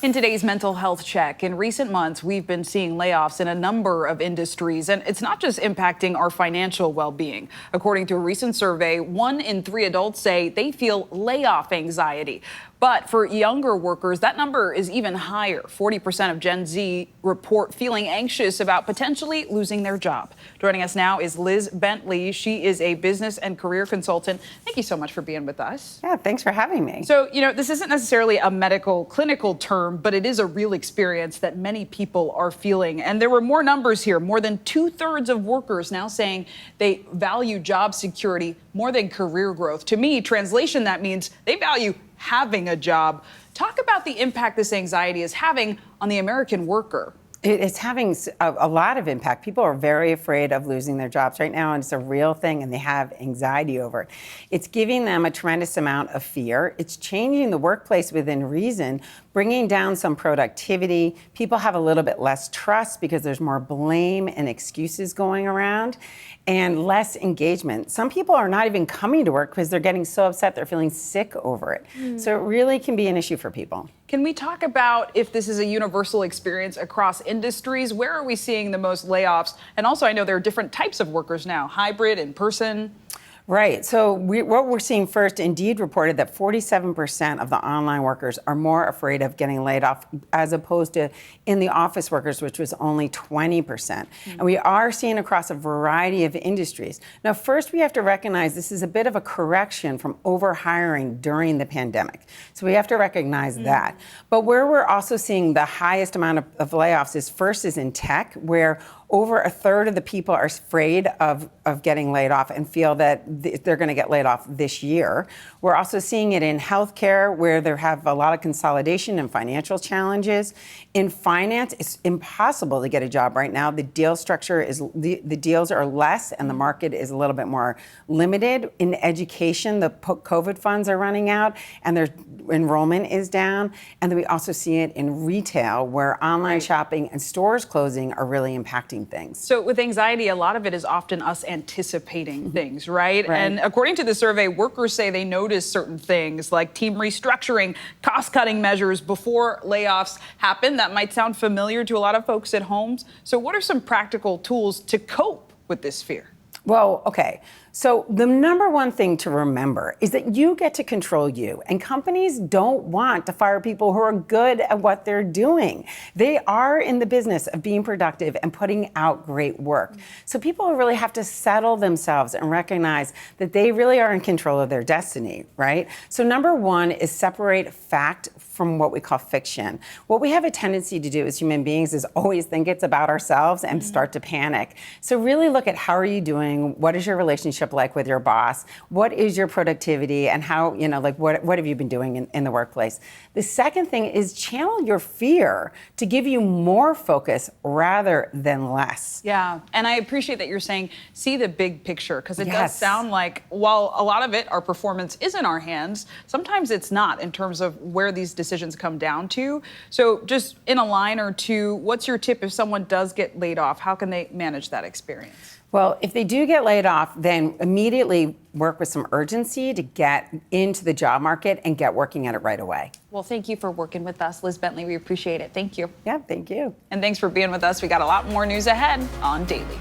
In today's mental health check, in recent months, we've been seeing layoffs in a number of industries, and it's not just impacting our financial well-being. According to a recent survey, 1 in 3 adults say they feel layoff anxiety. But for younger workers, that number is even higher. 40% of Gen Z report feeling anxious about potentially losing their job. Joining us now is Liz Bentley. She is a business and career consultant. Thank you so much for being with us. Yeah, thanks for having me. So, this isn't necessarily a medical, clinical term, but it is a real experience that many people are feeling. And there were more numbers here. More than 2/3 of workers now saying they value job security more than career growth. To me, translation, that means they value having a job. Talk about the impact this anxiety is having on the American worker. It's having a lot of impact. People are very afraid of losing their jobs right now, and it's a real thing, and they have anxiety over it. It's giving them a tremendous amount of fear. It's changing the workplace within reason, bringing down some productivity. People have a little bit less trust because there's more blame and excuses going around, and less engagement. Some people are not even coming to work because they're getting so upset they're feeling sick over it. So it really can be an issue for people. Can we talk about if this is a universal experience across industries? Where are we seeing the most layoffs? And also, I know there are different types of workers now, hybrid, in person. Right. So what we're seeing first, Indeed reported that 47% of the online workers are more afraid of getting laid off as opposed to in the office workers, which was only 20%. And we are seeing across a variety of industries. Now, first, we have to recognize this is a bit of a correction from overhiring during the pandemic. So we have to recognize that. But where we're also seeing the highest amount of layoffs is in tech, where over 1/3 of the people are afraid of getting laid off and feel that they're going to get laid off this year. We're also seeing it in healthcare, where there have a lot of consolidation and financial challenges. In finance, it's impossible to get a job right now. The deal structure is, the deals are less and the market is a little bit more limited. In education, the COVID funds are running out and their enrollment is down. And then we also see it in retail, where online shopping and stores closing are really impacting things. So with anxiety, a lot of it is often us anticipating things, right? And according to the survey, workers say they notice certain things like team restructuring, cost-cutting measures before layoffs happen. That might sound familiar to a lot of folks at home. So what are some practical tools to cope with this fear? Well, okay. So the number one thing to remember is that you get to control you, and companies don't want to fire people who are good at what they're doing. They are in the business of being productive and putting out great work. So people really have to settle themselves and recognize that they really are in control of their destiny, right? So number one is separate fact from what we call fiction. What we have a tendency to do as human beings is always think it's about ourselves and start to panic. So really look at, how are you doing? What is your relationship like with your boss? What is your productivity, and how, what have you been doing in the workplace? The second thing is channel your fear to give you more focus rather than less. Yeah, and I appreciate that you're saying see the big picture, because it does sound like, while a lot of it, our performance is in our hands, sometimes it's not in terms of where these decisions come down to. So just in a line or two, what's your tip if someone does get laid off? How can they manage that experience? Well, if they do get laid off, then immediately work with some urgency to get into the job market and get working at it right away. Well, thank you for working with us, Liz Bentley. We appreciate it. Thank you. Yeah, thank you. And thanks for being with us. We got a lot more news ahead on Daily.